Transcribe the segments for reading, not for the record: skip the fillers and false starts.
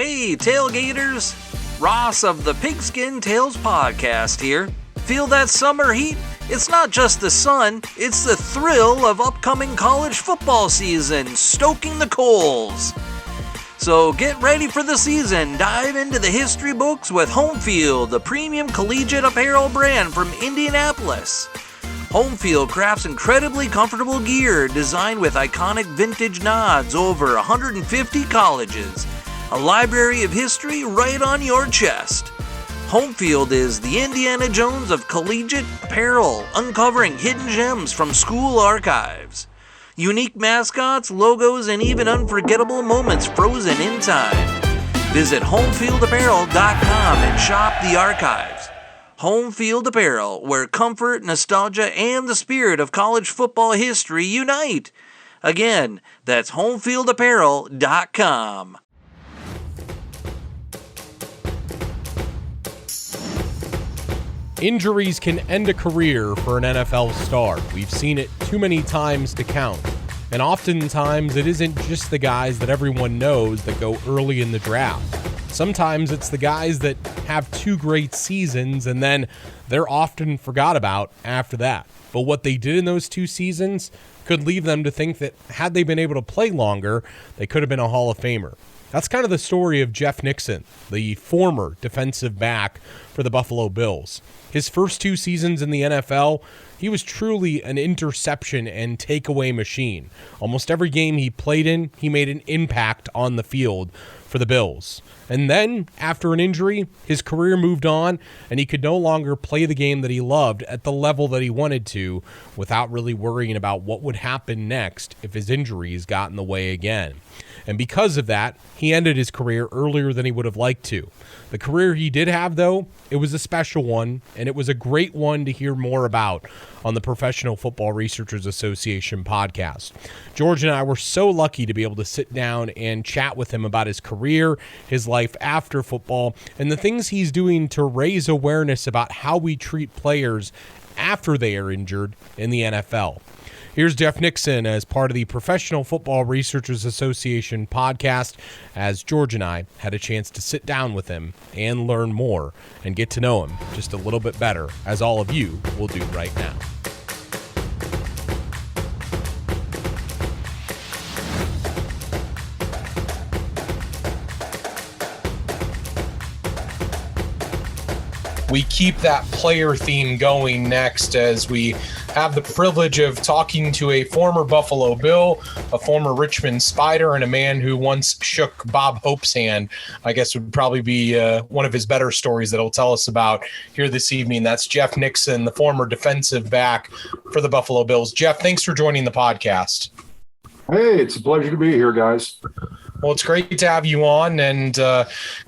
Hey, tailgaters! Ross of the Pigskin Tales podcast here. Feel that summer heat? It's not just the sun, it's the thrill of upcoming college football season, stoking the coals. So get ready for the season, dive into the history books with Homefield, the premium collegiate apparel brand from Indianapolis. Homefield crafts incredibly comfortable gear designed with iconic vintage nods over 150 colleges. A library of history right on your chest. Homefield is the Indiana Jones of collegiate apparel, uncovering hidden gems from school archives. Unique mascots, logos, and even unforgettable moments frozen in time. Visit homefieldapparel.com and shop the archives. Homefield Apparel, where comfort, nostalgia, and the spirit of college football history unite. Again, that's homefieldapparel.com. Injuries can end a career for an NFL star. We've seen it too many times to count. And oftentimes, it isn't just the guys that everyone knows that go early in the draft. Sometimes it's the guys that have two great seasons and then they're often forgot about after that. But what they did in those 2 seasons could leave them to think that had they been able to play longer, they could have been a Hall of Famer. That's kind of the story of Jeff Nixon, the former defensive back for the Buffalo Bills. His first 2 seasons in the NFL, he was truly an interception and takeaway machine. Almost every game he played in, he made an impact on the field for the Bills. And then, after an injury, his career moved on, and he could no longer play the game that he loved at the level that he wanted to without really worrying about what would happen next if his injuries got in the way again. And because of that, he ended his career earlier than he would have liked to. The career he did have, though, it was a special one, and it was a great one to hear more about on the Professional Football Researchers Association podcast. George and I were so lucky to be able to sit down and chat with him about his career, his life after football, and the things he's doing to raise awareness about how we treat players after they are injured in the NFL. Here's Jeff Nixon as part of the Professional Football Researchers Association podcast, as George and I had a chance to sit down with him and learn more and get to know him just a little bit better, as all of you will do right now. We keep that player theme going next as we have the privilege of talking to a former Buffalo Bill, a former Richmond Spider, and a man who once shook Bob Hope's hand. I guess would probably be one of his better stories that he'll tell us about here this evening. That's Jeff Nixon, the former defensive back for the Buffalo Bills. Jeff, thanks for joining the podcast. Hey, it's a pleasure to be here, guys. Well, it's great to have you on, and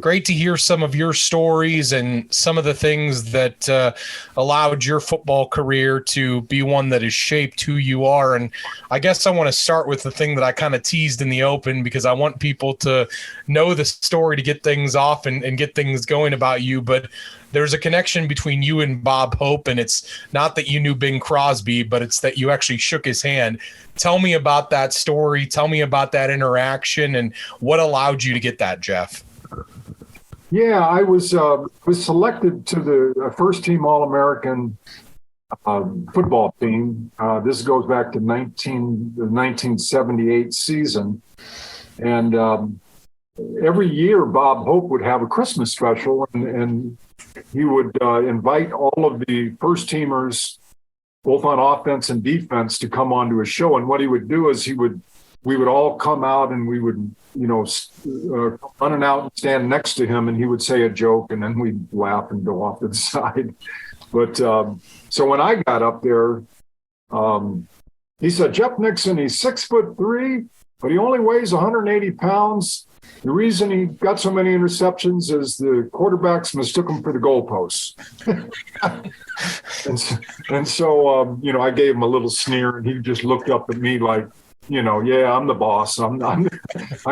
great to hear some of your stories and some of the things that allowed your football career to be one that has shaped who you are. And I guess I want to start with the thing that I kind of teased in the open, because I want people to know the story to get things off and get things going about you. But there's a connection between you and Bob Hope, and it's not that you knew Bing Crosby, but it's that you actually shook his hand. Tell me about that story. Tell me about that interaction and what allowed you to get that, Jeff. Yeah, I was selected to the first-team All-American football team. This goes back to the 1978 season. And every year, Bob Hope would have a Christmas special, and he would invite all of the first-teamers, both on offense and defense, to come onto a show. And what he would do is we would all come out and we would, running out and stand next to him, and he would say a joke, and then we'd laugh and go off to the side. But so when I got up there, he said, Jeff Nixon, he's 6'3", but he only weighs 180 pounds. The reason he got so many interceptions is the quarterbacks mistook him for the goalposts. and so I gave him a little sneer, and he just looked up at me like, yeah, I'm the boss. I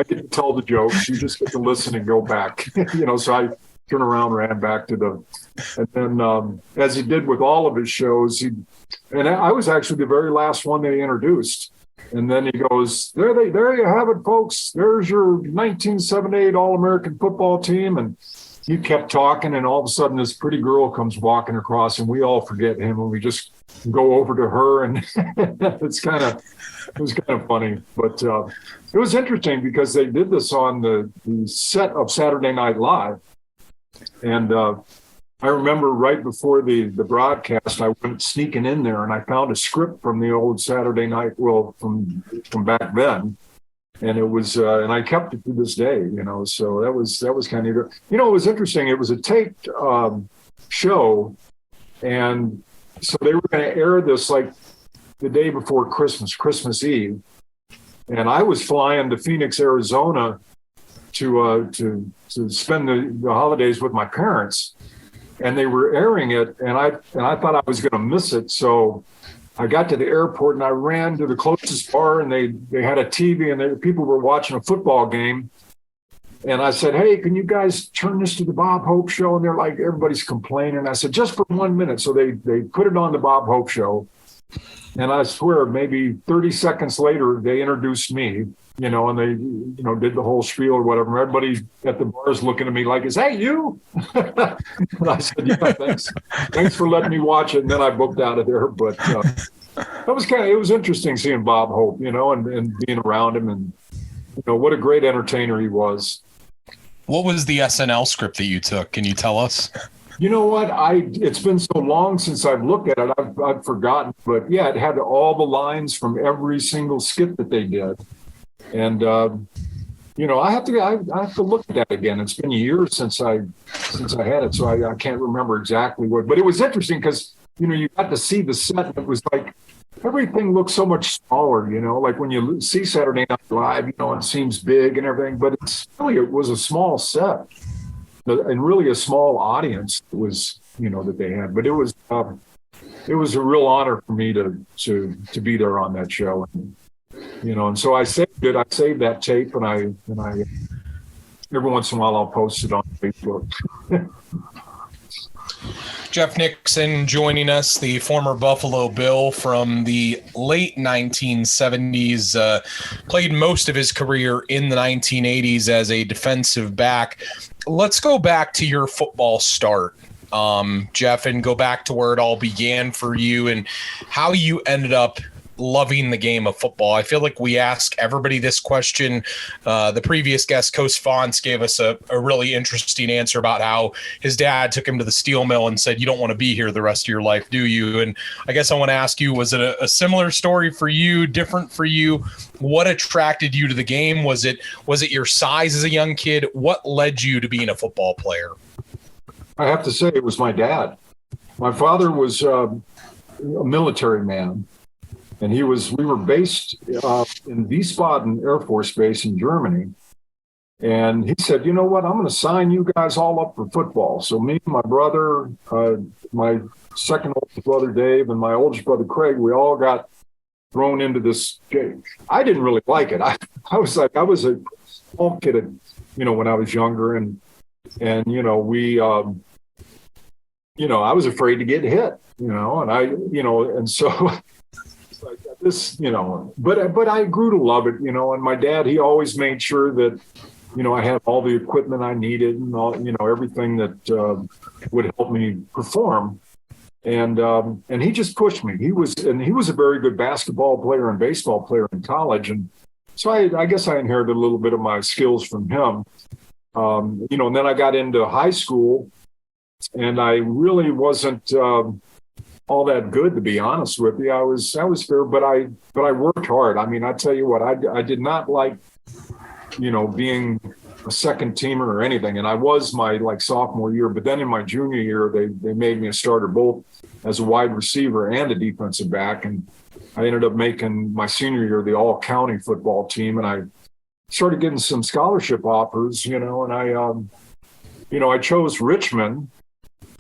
get to tell the jokes. You just get to listen and go back. So I turned around, ran back to and then as he did with all of his shows, and I was actually the very last one that he introduced. And then he goes, there you have it, folks. There's your 1978 All-American football team. And he kept talking, and all of a sudden this pretty girl comes walking across, and we all forget him, and we just go over to her, and it was kind of funny. But it was interesting because they did this on the set of Saturday Night Live. And I remember right before the broadcast, I went sneaking in there, and I found a script from the old Saturday Night, from back then, and it was, and I kept it to this day, So that was kind of, it was interesting. It was a taped show, and so they were going to air this like the day before Christmas Eve, and I was flying to Phoenix, Arizona, to spend the holidays with my parents. And they were airing it, and I thought I was going to miss it. So I got to the airport, and I ran to the closest bar, and they had a TV, and people were watching a football game. And I said, hey, can you guys turn this to the Bob Hope Show? And they're like, everybody's complaining. I said, just for 1 minute. So they put it on the Bob Hope Show. And I swear, maybe 30 seconds later, they introduced me, and they, did the whole spiel or whatever. Everybody at the bar is looking at me like, is that you? And I said, yeah, thanks. Thanks for letting me watch it. And then I booked out of there. But it was interesting seeing Bob Hope, and being around him, and, what a great entertainer he was. What was the SNL script that you took? Can you tell us? You know what? It's been so long since I've looked at it, I've forgotten. But yeah, it had all the lines from every single skit that they did. And I have to look at that again. It's been years since I had it, so I can't remember exactly what. But it was interesting because you got to see the set. And it was like everything looked so much smaller. Like when you see Saturday Night Live, it seems big and everything, but it was a small set. And really a small audience was, that they had. But it was a real honor for me to be there on that show, and so I saved it. I saved that tape, and I every once in a while I'll post it on Facebook. Jeff Nixon joining us, the former Buffalo Bill from the late 1970s, played most of his career in the 1980s as a defensive back. Let's go back to your football start, Jeff, and go back to where it all began for you and how you ended up loving the game of football. I feel like we ask everybody this question. The previous guest, Coach Fonts, gave us a really interesting answer about how his dad took him to the steel mill and said, you don't want to be here the rest of your life, do you? And I guess I want to ask you, was it a similar story for you, different for you? What attracted you to the game? Was it your size as a young kid? What led you to being a football player? I have to say it was my dad. My father was a military man. And we were based in Wiesbaden Air Force Base in Germany. And he said, you know what, I'm going to sign you guys all up for football. So me, my brother, my second oldest brother, Dave, and my oldest brother, Craig, we all got thrown into this game. I didn't really like it. I was a small kid, when I was younger. And we, I was afraid to get hit, and so... like this, but I grew to love it, and my dad, he always made sure that, I had all the equipment I needed and all, everything that would help me perform. And he just pushed me. He was a very good basketball player and baseball player in college. And so I guess I inherited a little bit of my skills from him. And then I got into high school, and I really wasn't, all that good, to be honest with you. I was fair, but I worked hard. I mean, I tell you what, I did not like, being a second teamer or anything. And I was my sophomore year, but then in my junior year, they made me a starter both as a wide receiver and a defensive back. And I ended up making my senior year the all county football team. And I started getting some scholarship offers, and I chose Richmond.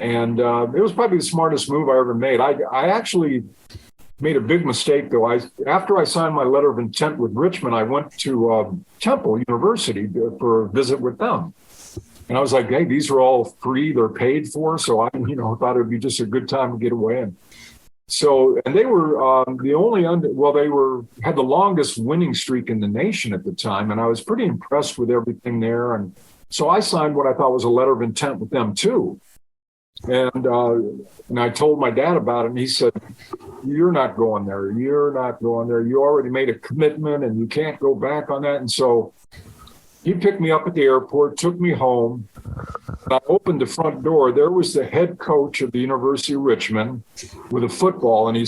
And it was probably the smartest move I ever made. I actually made a big mistake, though. After I signed my letter of intent with Richmond, I went to Temple University for a visit with them. And I was like, hey, these are all free. They're paid for. So I, thought it would be just a good time to get away. And So, and they were the only had the longest winning streak in the nation at the time, and I was pretty impressed with everything there. And so I signed what I thought was a letter of intent with them too. And I told my dad about it, and he said, "You're not going there. You're not going there. You already made a commitment, and you can't go back on that." And so he picked me up at the airport, took me home. And I opened the front door. There was the head coach of the University of Richmond with a football, and he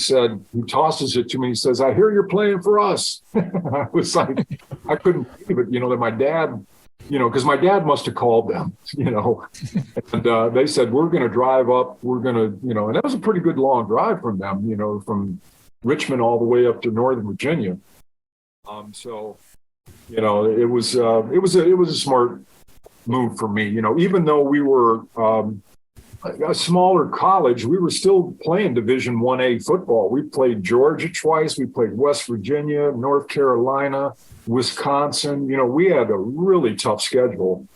tosses it to me. He says, "I hear you're playing for us." I was like, I couldn't believe it, that my dad, because my dad must have called them, and they said, "We're going to drive up. We're going to, and that was a pretty good long drive from them, from Richmond all the way up to Northern Virginia. So, it was a smart move for me, even though we were a smaller college, we were still playing Division 1A football. We played Georgia twice. We played West Virginia, North Carolina, Wisconsin. We had a really tough schedule.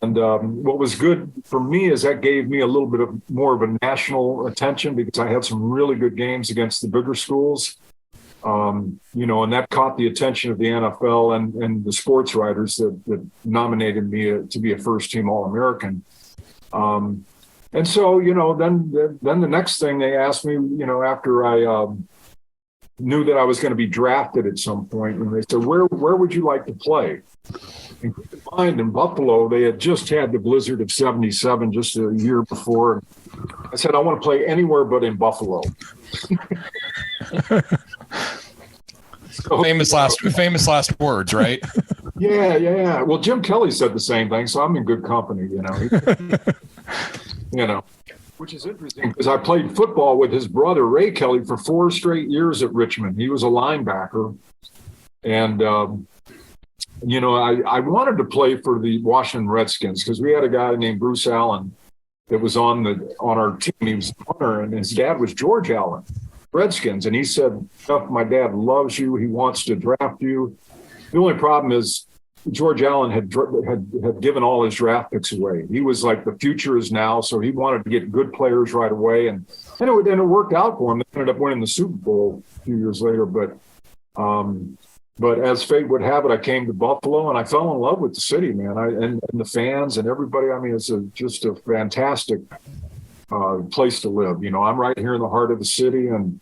And what was good for me is that gave me a little bit more of a national attention because I had some really good games against the bigger schools. And that caught the attention of the NFL and the sports writers that nominated me to be a first-team All-American. And so, then the next thing they asked me, after I knew that I was going to be drafted at some point, and they said, where would you like to play? And keep in mind, in Buffalo, they had just had the blizzard of 77 just a year before. I said, I want to play anywhere but in Buffalo. So, famous last words, right? Yeah. Well, Jim Kelly said the same thing, so I'm in good company, which is interesting because I played football with his brother, Ray Kelly, for 4 straight years at Richmond. He was a linebacker. And, I wanted to play for the Washington Redskins because we had a guy named Bruce Allen that was on our team. He was a punter, and his dad was George Allen, Redskins. And he said, "My dad loves you. He wants to draft you." The only problem is George Allen had given all his draft picks away. He was like, the future is now. So he wanted to get good players right away. And it worked out for him. They ended up winning the Super Bowl a few years later. But as fate would have it, I came to Buffalo and I fell in love with the city, man. And the fans and everybody. I mean, it's just a fantastic place to live. I'm right here in the heart of the city, and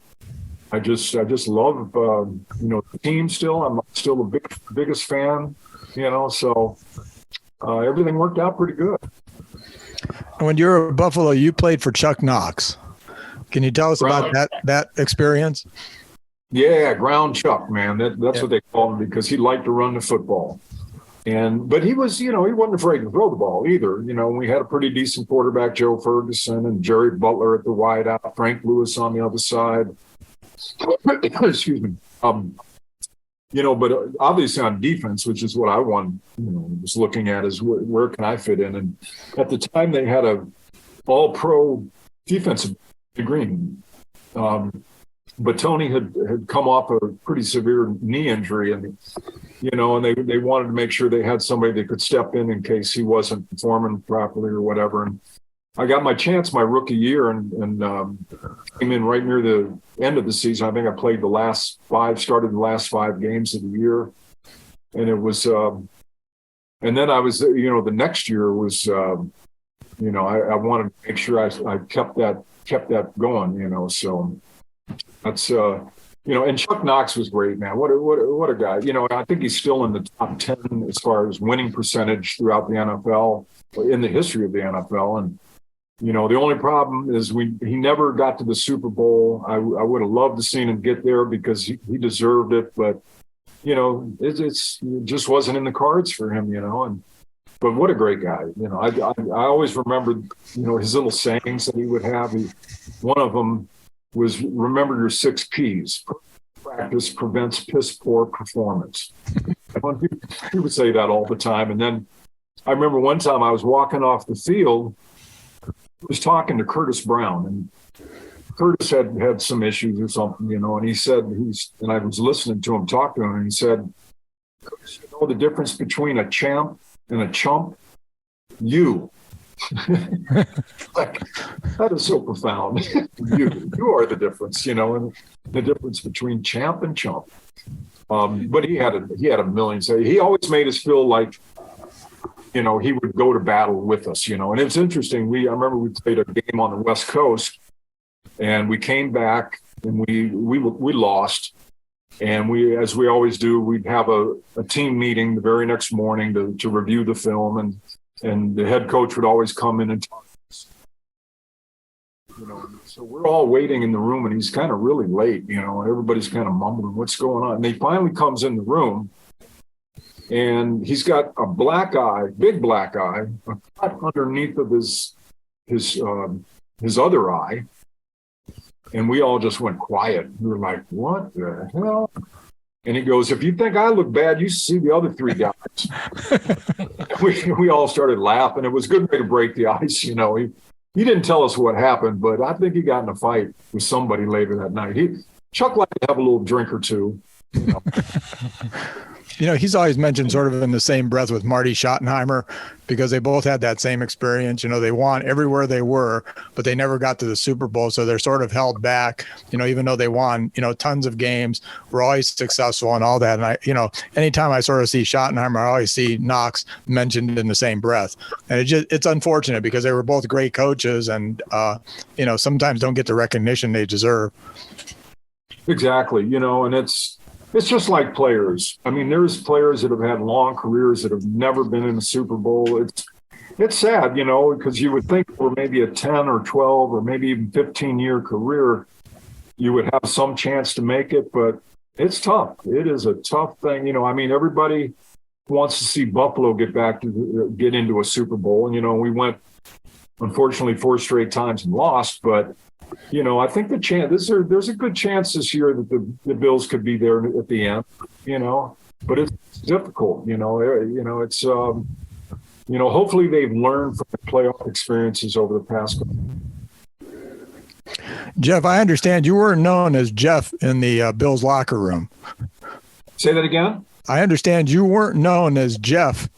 I just love the team still. I'm still the biggest fan. So everything worked out pretty good. When you were at Buffalo, you played for Chuck Knox. Can you tell us about that experience? Yeah, Ground Chuck, man. That's what they called him because he liked to run the football. But he was, he wasn't afraid to throw the ball either. We had a pretty decent quarterback, Joe Ferguson, and Jerry Butler at the wideout, Frank Lewis on the other side. Excuse me. But obviously on defense, which is what I was looking at is where can I fit in? And at the time they had a all-pro defensive degree. But Tony had come off a pretty severe knee injury, and they wanted to make sure they had somebody that could step in case he wasn't performing properly or whatever. And I got my chance my rookie year and came in right near the end of the season. I think I played started the last 5 games of the year. And it was, and then I was, the next year was, I wanted to make sure I kept that going, so that's, and Chuck Knox was great, man. What a guy. I think he's still in the top 10 as far as winning percentage throughout the NFL, in the history of the NFL. And, the only problem is he never got to the Super Bowl. I would have loved to seen him get there because he deserved it, but it just wasn't in the cards for him, but what a great guy. I always remembered, his little sayings that he would have. One of them was, remember your 6 Ps. Practice prevents piss poor performance. He would say that all the time. And then I remember one time I was walking off the field, I was talking to Curtis Brown, and Curtis had some issues or something, and he said, and I was listening to him talk to him, and he said, "Curtis, the difference between a champ and a chump? You. Like, that is so profound. You are the difference, and the difference between champ and chump. But he had a million. So he always made us feel like, he would go to battle with us, and it's interesting. I remember we played a game on the West Coast, and we came back and we lost. And as we always do, we'd have a team meeting the very next morning to review the film, and the head coach would always come in and talk to us. So we're all waiting in the room, and he's kind of really late, everybody's kind of mumbling, what's going on? And he finally comes in the room, and he's got a black eye, big black eye, a cut underneath of his other eye. And we all just went quiet. We were like, what the hell? And he goes, if you think I look bad, you see the other three guys. we all started laughing. It was a good way to break the ice. He didn't tell us what happened, but I think he got in a fight with somebody later that night. Chuck liked to have a little drink or two. He's always mentioned sort of in the same breath with Marty Schottenheimer, because they both had that same experience. They won everywhere they were, but they never got to the Super Bowl. So they're sort of held back, even though they won, tons of games, were always successful and all that. And anytime I sort of see Schottenheimer, I always see Knox mentioned in the same breath. And it's unfortunate because they were both great coaches and, sometimes don't get the recognition they deserve. Exactly. And it's just like players. I mean, there's players that have had long careers that have never been in a Super Bowl. It's sad, because you would think for maybe a 10 or 12 or maybe even 15-year career, you would have some chance to make it, but it's tough. It is a tough thing. Everybody wants to see Buffalo get into a Super Bowl. And, we went, unfortunately, 4 straight times and lost, but I think there's a good chance this year that the Bills could be there at the end, but it's difficult, it's, hopefully they've learned from the playoff experiences over the past couple. Jeff, I understand you weren't known as Jeff in the Bills locker room. Say that again? I understand you weren't known as Jeff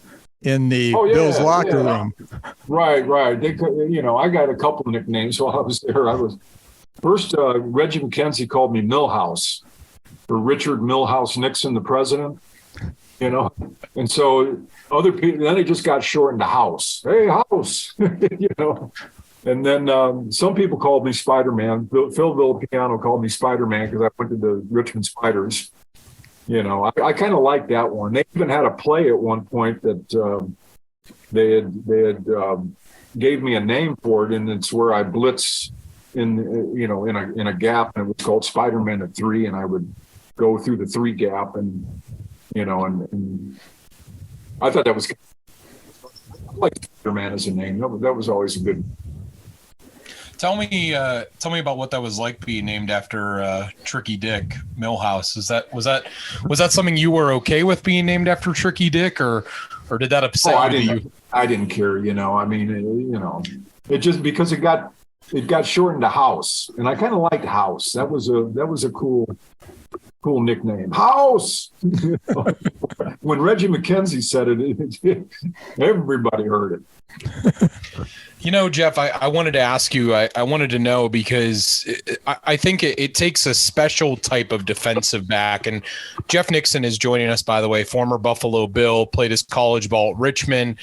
in the Bills locker room. Right. They, I got a couple of nicknames while I was there. First, Reggie McKenzie called me Millhouse, for Richard Millhouse Nixon, the president, and so other people, then it just got shortened to House. Hey, House, and then some people called me Spider-Man. Phil Villapiano called me Spider-Man because I went to the Richmond Spiders. I kind of like that one. They even had a play at one point that they had gave me a name for it, and it's where I blitz in a gap, and it was called Spider-Man at 3, and I would go through the 3 gap, and I thought that was, I like Spider-Man as a name. That was always a good. Tell me about what that was like being named after Tricky Dick Millhouse. Was that something you were okay with, being named after Tricky Dick, or did that upset you? I didn't care. It just, because it got shortened to House, and I kind of liked House. That was a cool nickname, House. When Reggie McKenzie said it, everybody heard it. Jeff, I wanted to ask you, I wanted to know, because I think it takes a special type of defensive back. And Jeff Nixon is joining us, by the way, former Buffalo Bill, played his college ball at Richmond.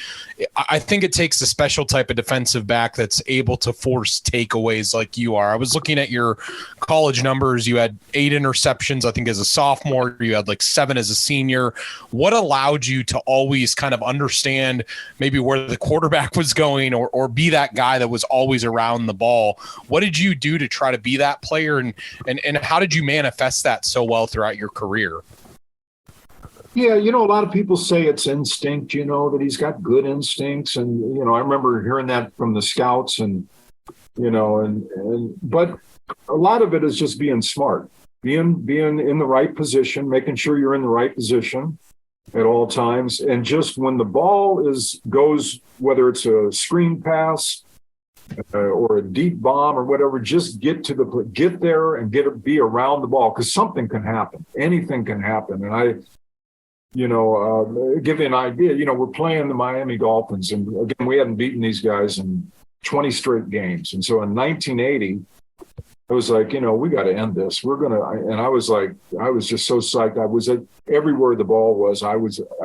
I think it takes a special type of defensive back that's able to force takeaways like you are. I was looking at your college numbers. You had 8 interceptions, I think, as a sophomore. You had like 7 as a senior. What allowed you to always kind of understand maybe where the quarterback was going, or be that guy that was always around the ball? What did you do to try to be that player, and how did you manifest that so well throughout your career? Yeah, a lot of people say it's instinct, that he's got good instincts. And, I remember hearing that from the scouts and but a lot of it is just being smart, being in the right position, making sure you're in the right position at all times. And just when the ball goes, whether it's a screen pass or a deep bomb or whatever, just get there and be around the ball, because something can happen. Anything can happen. And give you an idea, we're playing the Miami Dolphins. And again, we hadn't beaten these guys in 20 straight games. And so in 1980, I was like, we got to end this. And I was just so psyched. I was at everywhere the ball was. I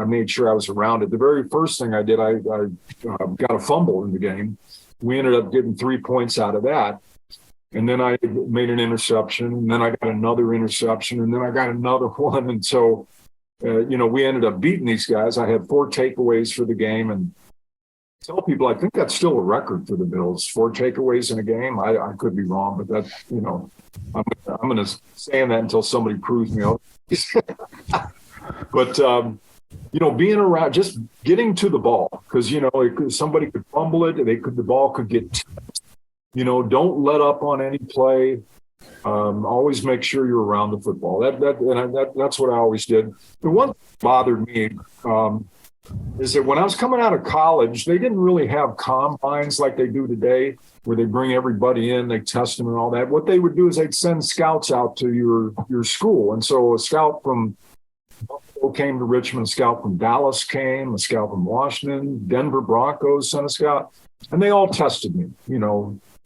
made sure I was around it. The very first thing I did, I got a fumble in the game. We ended up getting 3 points out of that. And then I made an interception, and then I got another interception, and then I got another one. And so, we ended up beating these guys. I had 4 takeaways for the game, and tell people I think that's still a record for the Bills. 4 takeaways in a game. I could be wrong, but that I'm going to say that until somebody proves me out. But being around, just getting to the ball, because somebody could fumble it, the ball could get tipped. Don't let up on any play. Always make sure you're around the football. That's what I always did. The one that bothered me is that when I was coming out of college, they didn't really have combines like they do today, where they bring everybody in, they test them and all that. What they would do is they'd send scouts out to your school. And so a scout from Buffalo came to Richmond, a scout from Dallas came, a scout from Washington, Denver Broncos sent a scout, and they all tested me.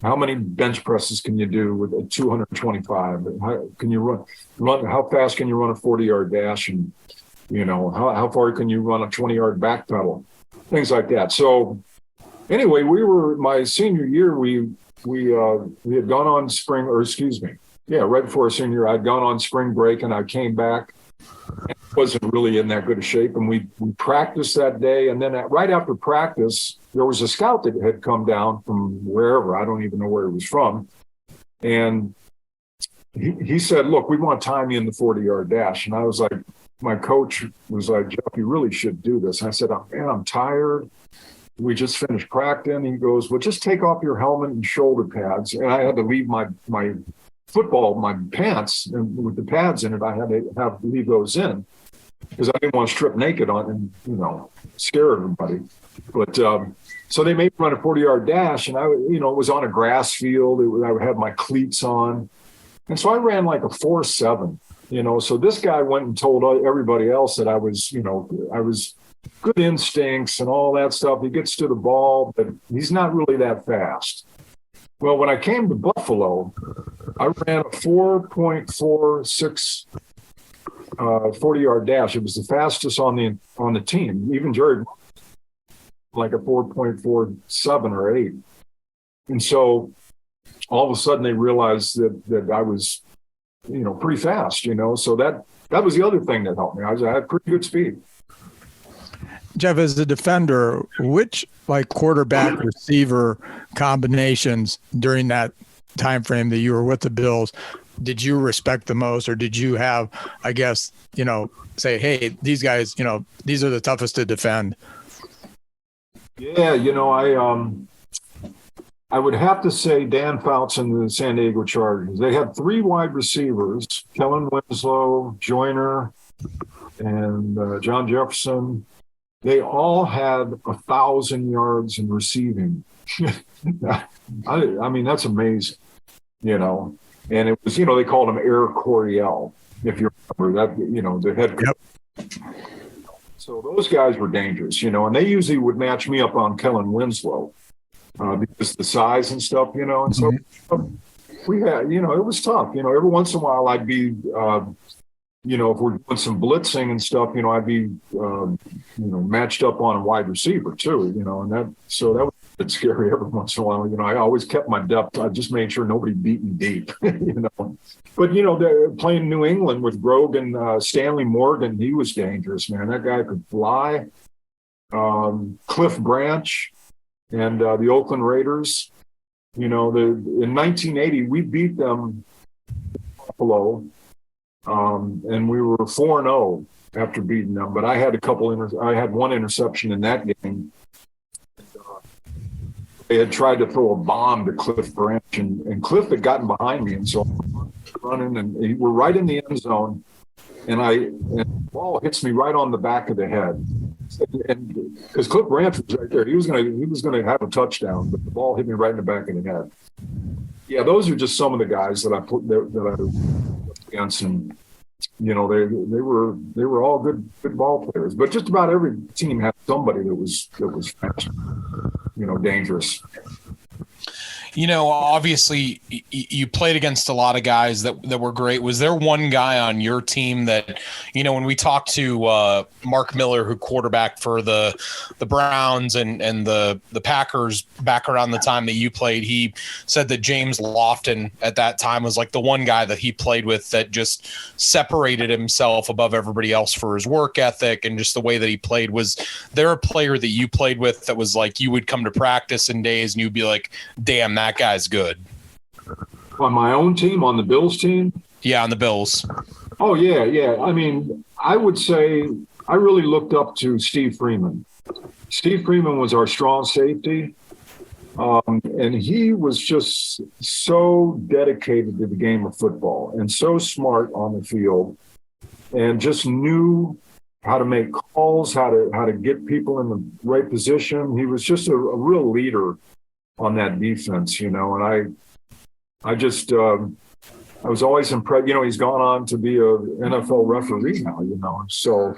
How many bench presses can you do with a 225? How can you run? How fast can you run a 40-yard dash? And how far can you run a 20-yard back pedal? Things like that. So anyway, my senior year, we had gone on right before senior year, I'd gone on spring break, and I came back. And wasn't really in that good a shape, and we practiced that day. And then right after practice, there was a scout that had come down from wherever, I don't even know where he was from, and he said, "Look, we want to time you in the 40-yard dash." And I was like, my coach was like, "Jeff, you really should do this." And I said, "Man, I'm tired. We just finished practicing." He goes, "Well, just take off your helmet and shoulder pads." And I had to leave my pants and with the pads in it, I had to leave those in because I didn't want to strip naked on and, scare everybody. But so they made me run a 40-yard dash, and it was on a grass field. I would have my cleats on. And so I ran like a 4.7, so this guy went and told everybody else that I was good instincts and all that stuff. He gets to the ball, but he's not really that fast. Well, when I came to Buffalo, I ran a 4.46 40-yard dash. It was the fastest on the team. Even Jerry, like a 4.47 or 8. And so all of a sudden they realized that I was, pretty fast, So that was the other thing that helped me. I had pretty good speed. Jeff, as a defender, which quarterback receiver combinations during that time frame that you were with the Bills did you respect the most, or did you have, I guess, say, hey, these guys, these are the toughest to defend? Yeah, I would have to say Dan Fouts and the San Diego Chargers. They had 3 wide receivers: Kellen Winslow, Joyner, and John Jefferson. They all had 1,000 yards in receiving. I mean, that's amazing, And it was, they called him Air Coryell, if you remember that, the head coach. Yep. So those guys were dangerous, and they usually would match me up on Kellen Winslow because the size and stuff, And so we had, it was tough. Every once in a while I'd be, if we're doing some blitzing and stuff, I'd be, matched up on a wide receiver too, and that was a bit scary every once in a while. I always kept my depth. I just made sure nobody beat me deep, But, they're playing New England with Grogan, Stanley Morgan. He was dangerous, man. That guy could fly. Cliff Branch and the Oakland Raiders. In 1980, we beat them Buffalo. And we were 4-0 after beating them, but I had I had one interception in that game. They had tried to throw a bomb to Cliff Branch, and Cliff had gotten behind me, and so I'm running, and we're right in the end zone, and the ball hits me right on the back of the head, and because Cliff Branch was right there, he was going to have a touchdown, but the ball hit me right in the back of the head. Yeah, those are just some of the guys that I put against, and you know, they were all good ball players, but just about every team had somebody that was fast, you know, dangerous. You know, obviously you played against a lot of guys that were great. Was there one guy on your team that, you know, when we talked to Mark Miller, who quarterbacked for the Browns and the Packers back around the time that you played, he said that James Lofton at that time was like the one guy that he played with that just separated himself above everybody else for his work ethic and just the way that he played. Was there a player that you played with that was like you would come to practice in days and you'd be like, damn, that guy's good? On my own team, on the Bills team? Yeah, on the Bills. Oh, yeah. I mean, I would say I really looked up to Steve Freeman. Steve Freeman was our strong safety, and he was just so dedicated to the game of football and so smart on the field and just knew how to make calls, how to get people in the right position. He was just a real leader on that defense, you know, and I just I was always impressed. You know, he's gone on to be a NFL referee now, you know. So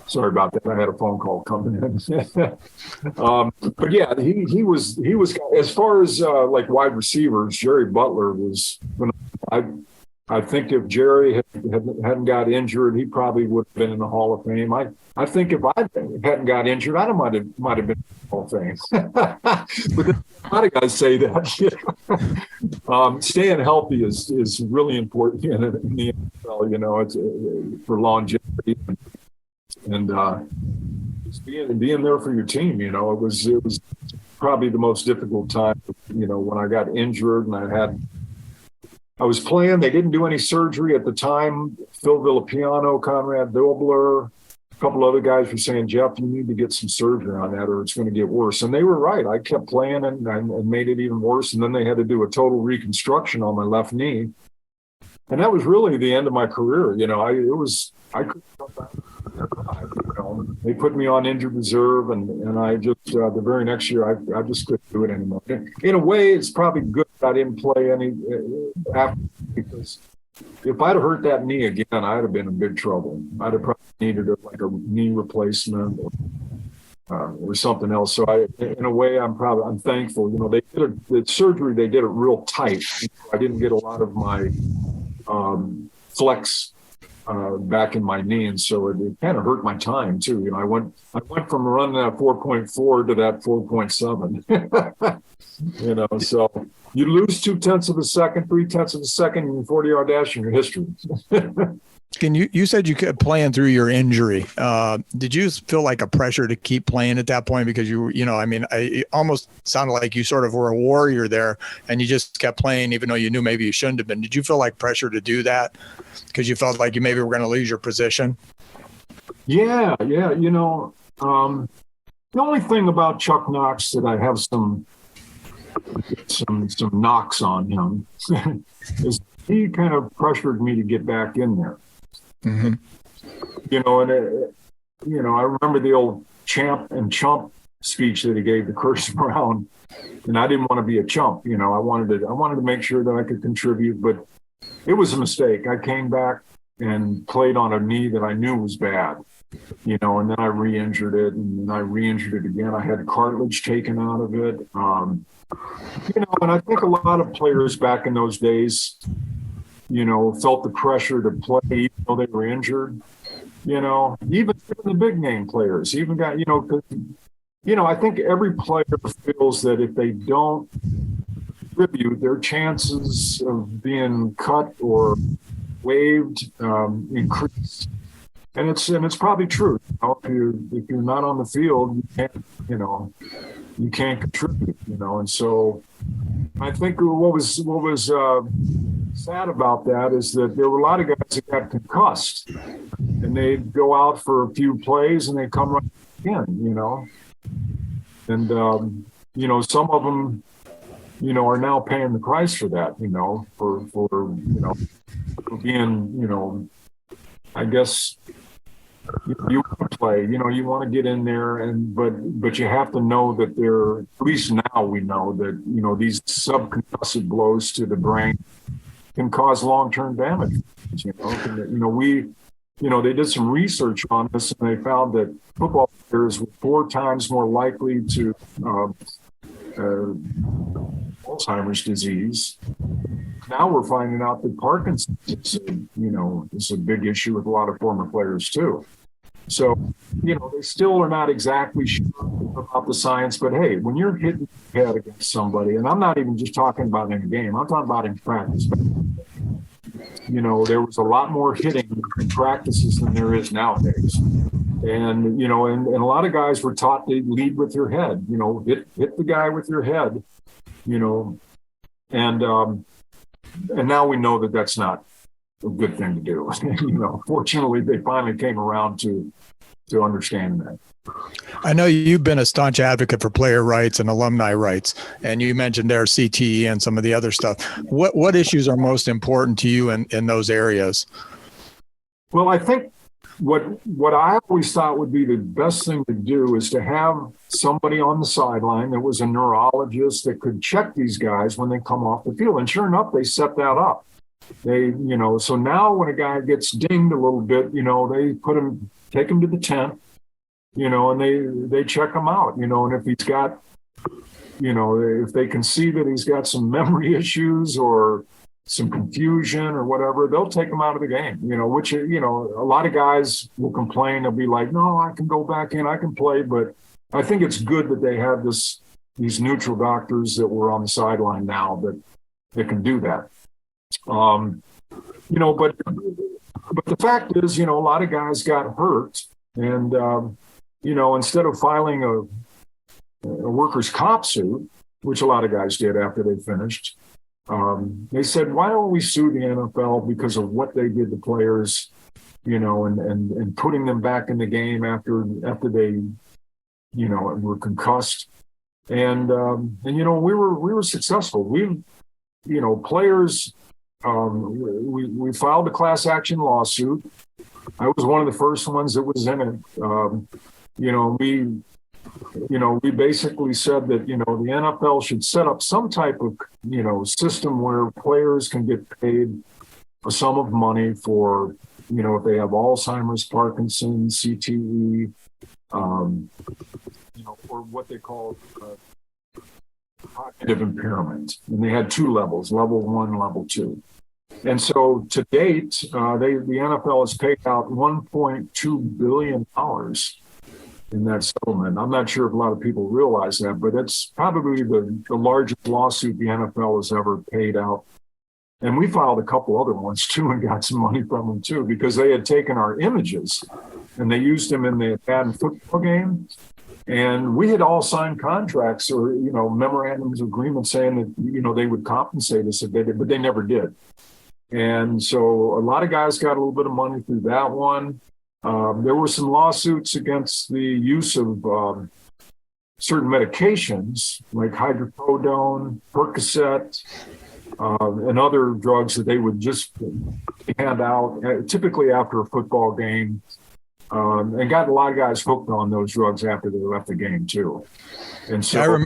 sorry about that. I had a phone call coming in. But yeah, he was as far as like wide receivers, Jerry Butler was. When I think if Jerry hadn't got injured, he probably would have been in the Hall of Fame. I think if I hadn't got injured, I might have been in the Hall of Fame. But a lot of guys say that. Staying healthy is really important in the NFL. You know, it's for longevity and just being there for your team. You know, it was probably the most difficult time. You know, when I got injured and I was playing. They didn't do any surgery at the time. Phil Villapiano, Conrad Dobler, a couple other guys were saying, Jeff, you need to get some surgery on that or it's going to get worse. And they were right. I kept playing and made it even worse. And then they had to do a total reconstruction on my left knee. And that was really the end of my career. You know, I couldn't come back. You know, they put me on injured reserve, and I just the very next year I just couldn't do it anymore. In a way, it's probably good that I didn't play any after, because if I'd have hurt that knee again, I'd have been in big trouble. I'd have probably needed a knee replacement or something else. So in a way, I'm thankful. You know, they did the surgery. They did it real tight. I didn't get a lot of my flex back in my knee, and so it kind of hurt my time too. You know, I went from running that 4.4 to that 4.7. You know, so you lose 0.2 of a second, 0.3 of a second in 40-yard dash in your history. Can you said you kept playing through your injury. Did you feel like a pressure to keep playing at that point? Because it almost sounded like you sort of were a warrior there and you just kept playing even though you knew maybe you shouldn't have been. Did you feel like pressure to do that because you felt like you maybe were going to lose your position? Yeah. You know, the only thing about Chuck Knox that I have some knocks on him is he kind of pressured me to get back in there. Mm-hmm. You know, and I remember the old champ and chump speech that he gave to Curtis Brown, and I didn't want to be a chump. You know, I wanted to make sure that I could contribute, but it was a mistake. I came back and played on a knee that I knew was bad. You know, and then I re-injured it, and then I re-injured it again. I had cartilage taken out of it. You know, and I think a lot of players back in those days, you know, felt the pressure to play even though they were injured. You know, even the big name players, even got, you know, I think every player feels that if they don't contribute, their chances of being cut or waived increase. And it's probably true. You know, if you're not on the field, you can't contribute. You know, and so I think what was sad about that is that there were a lot of guys that got concussed, and they'd go out for a few plays and they come right in. You know, and you know, some of them, you know, are now paying the price for that. You know, for being, you know, I guess. You want to play, you know, you want to get in there, but you have to know that there, at least now we know that, you know, these subconcussive blows to the brain can cause long-term damage. They did some research on this, and they found that football players were 4 times more likely to Alzheimer's disease. Now we're finding out that Parkinson's is a big issue with a lot of former players too. So, they still are not exactly sure about the science, but hey, when you're hitting your head against somebody, and I'm not even just talking about in a game, I'm talking about in practice. There was a lot more hitting in practices than there is nowadays. And, and a lot of guys were taught to lead with your head, hit the guy with your head, and now we know that that's not a good thing to do. Fortunately, they finally came around to understand that. I know you've been a staunch advocate for player rights and alumni rights, and you mentioned their CTE and some of the other stuff. What issues are most important to you in those areas? Well, I think what I always thought would be the best thing to do is to have somebody on the sideline that was a neurologist that could check these guys when they come off the field. And sure enough, they set that up. So now when a guy gets dinged a little bit, they take him to the tent, and they check him out, and if he's got, if they can see that he's got some memory issues or some confusion or whatever, they'll take him out of the game, which, a lot of guys will complain. They'll be like, no, I can go back in, I can play. But I think it's good that they have these neutral doctors that were on the sideline now that can do that. But the fact is, a lot of guys got hurt, and, instead of filing a workers' comp suit, which a lot of guys did after they finished, they said, why don't we sue the NFL because of what they did to players, and putting them back in the game after they, were concussed. And we were successful. Players, we filed a class action lawsuit. I was one of the first ones that was in it. We basically said that, the NFL should set up some type of, system where players can get paid a sum of money for, if they have Alzheimer's, Parkinson's, CTE, or what they call cognitive impairment. And they had 2 levels, level 1, level 2. And so to date, the NFL has paid out $1.2 billion in that settlement. I'm not sure if a lot of people realize that, but it's probably the largest lawsuit the NFL has ever paid out. And we filed a couple other ones too and got some money from them too, because they had taken our images and they used them in the Canton football game. And we had all signed contracts or, memorandums of agreement saying that, they would compensate us if they did, but they never did. And so a lot of guys got a little bit of money through that one. There were some lawsuits against the use of certain medications like hydrocodone, Percocet, and other drugs that they would just hand out, typically after a football game, and got a lot of guys hooked on those drugs after they left the game too. And so,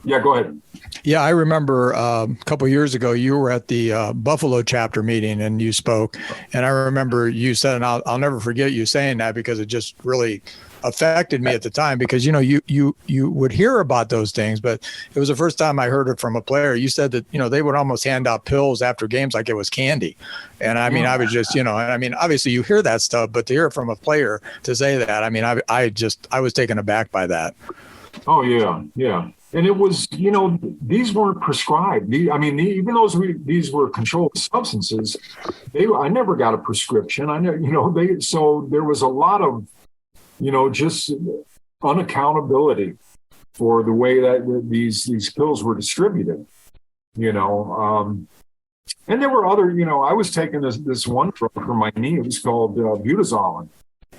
yeah, go ahead. Yeah, I remember a couple of years ago, you were at the Buffalo chapter meeting and you spoke. And I remember you said, and I'll never forget you saying that because it just really affected me at the time because, you would hear about those things, but it was the first time I heard it from a player. You said that, they would almost hand out pills after games like it was candy. And I mean, I was just, obviously you hear that stuff, but to hear it from a player to say that, I mean, I was taken aback by that. Oh, yeah. Yeah. And it was, these weren't prescribed. Even though these were controlled substances, I never got a prescription. So there was a lot of, just unaccountability for the way that these pills were distributed, and there were other, I was taking this one drug for my knee. It was called butazolone,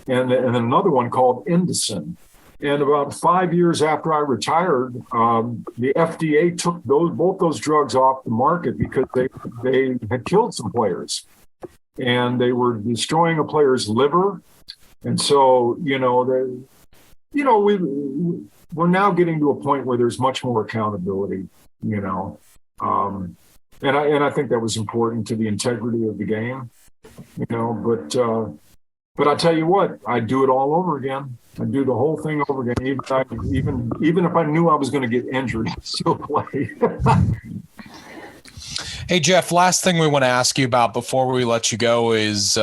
and then another one called Indocin. And about 5 years after I retired, the FDA took both those drugs off the market because they had killed some players, and they were destroying a player's liver. And so, we're now getting to a point where there's much more accountability, And I think that was important to the integrity of the game, but I tell you what, I'd do it all over again. I'd do the whole thing over again, even if I knew I was going to get injured, I'd still play. Hey, Jeff, last thing we want to ask you about before we let you go is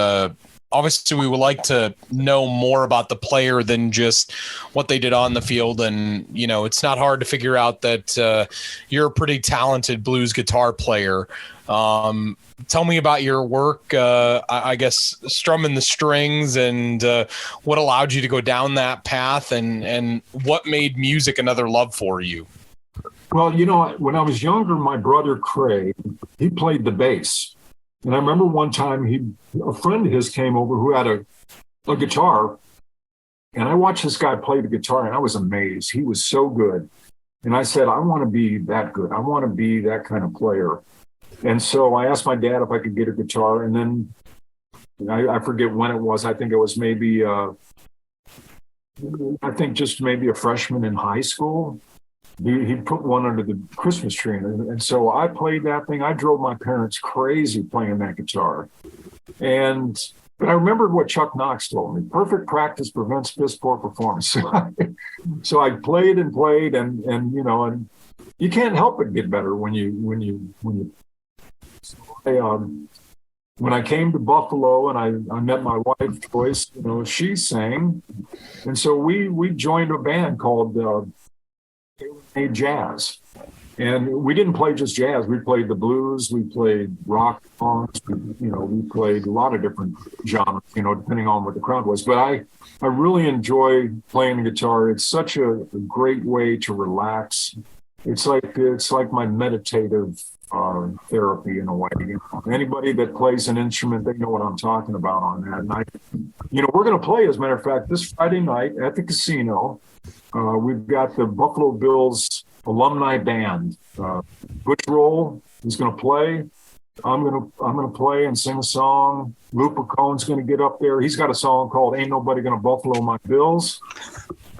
obviously we would like to know more about the player than just what they did on the field. And, it's not hard to figure out that you're a pretty talented blues guitar player. Tell me about your work, I guess, strumming the strings and what allowed you to go down that path and what made music another love for you. Well, when I was younger, my brother Craig, he played the bass. And I remember one time a friend of his came over who had a guitar, and I watched this guy play the guitar, and I was amazed. He was so good. And I said, I want to be that good. I want to be that kind of player. And so I asked my dad if I could get a guitar, and then I forget when it was. I think it was maybe, just maybe a freshman in high school. He put one under the Christmas tree. And so I played that thing. I drove my parents crazy playing that guitar. But I remembered what Chuck Knox told me: perfect practice prevents piss poor performance. So I played and played, and you can't help but get better when I came to Buffalo and I met my wife Joyce, she sang. And so we joined a band called Jazz. And we didn't play just jazz. We played the blues, we played rock songs, we played a lot of different genres, depending on what the crowd was. But I really enjoy playing the guitar. It's such a great way to relax. It's like my meditative therapy in a way. Anybody that plays an instrument, they know what I'm talking about on that. And we're going to play, as a matter of fact, this Friday night at the casino. We've got the Buffalo Bills alumni band. Butch Roll is going to play. I'm going to play and sing a song. Lou Picone's going to get up there. He's got a song called "Ain't Nobody Gonna Buffalo My Bills."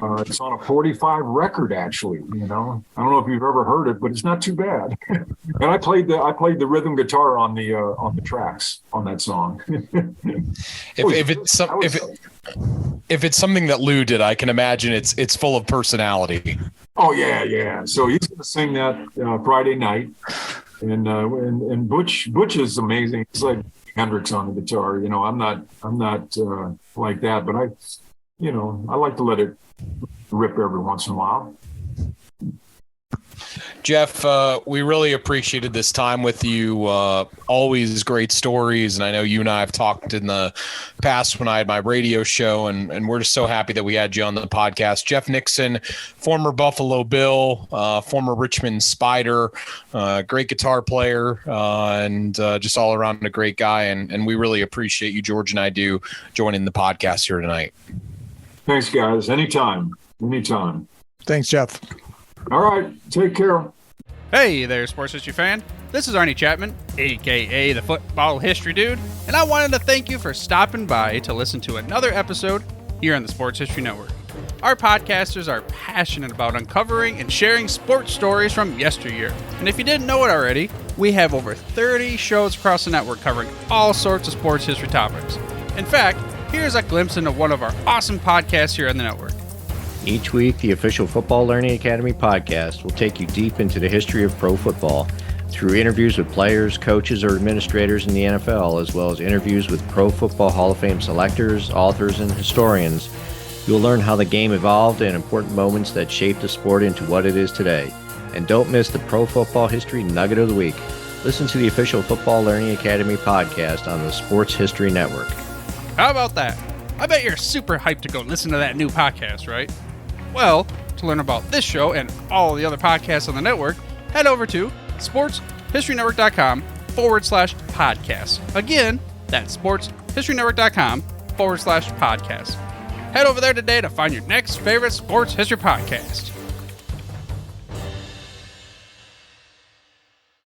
It's on a 45 record, actually. I don't know if you've ever heard it, but it's not too bad. And I played the rhythm guitar on the tracks on that song. If it's something that Lou did, I can imagine it's full of personality. Oh yeah. So he's going to sing that Friday night, and Butch is amazing. It's like Hendrix on the guitar. I'm not like that, but I like to let it rip every once in a while. Jeff, we really appreciated this time with you. Always great stories. And I know you and I have talked in the past when I had my radio show, and we're just so happy that we had you on the podcast. Jeff Nixon, former Buffalo Bill, former Richmond Spider, great guitar player, and just all around a great guy. And we really appreciate you, George and I do, joining the podcast here tonight. Thanks, guys. Anytime. Thanks, Jeff. All right. Take care. Hey there, sports history fan. This is Arnie Chapman, a.k.a. the Football History Dude, and I wanted to thank you for stopping by to listen to another episode here on the Sports History Network. Our podcasters are passionate about uncovering and sharing sports stories from yesteryear. And if you didn't know it already, we have over 30 shows across the network covering all sorts of sports history topics. In fact, here's a glimpse into one of our awesome podcasts here on the network. Each week, the official Football Learning Academy podcast will take you deep into the history of pro football through interviews with players, coaches, or administrators in the NFL, as well as interviews with Pro Football Hall of Fame selectors, authors, and historians. You'll learn how the game evolved and important moments that shaped the sport into what it is today. And don't miss the Pro Football History Nugget of the Week. Listen to the official Football Learning Academy podcast on the Sports History Network. How about that? I bet you're super hyped to go listen to that new podcast, right? Well, to learn about this show and all the other podcasts on the network, head over to sportshistorynetwork.com/podcast. Again, that's sportshistorynetwork.com/podcast. Head over there today to find your next favorite sports history podcast.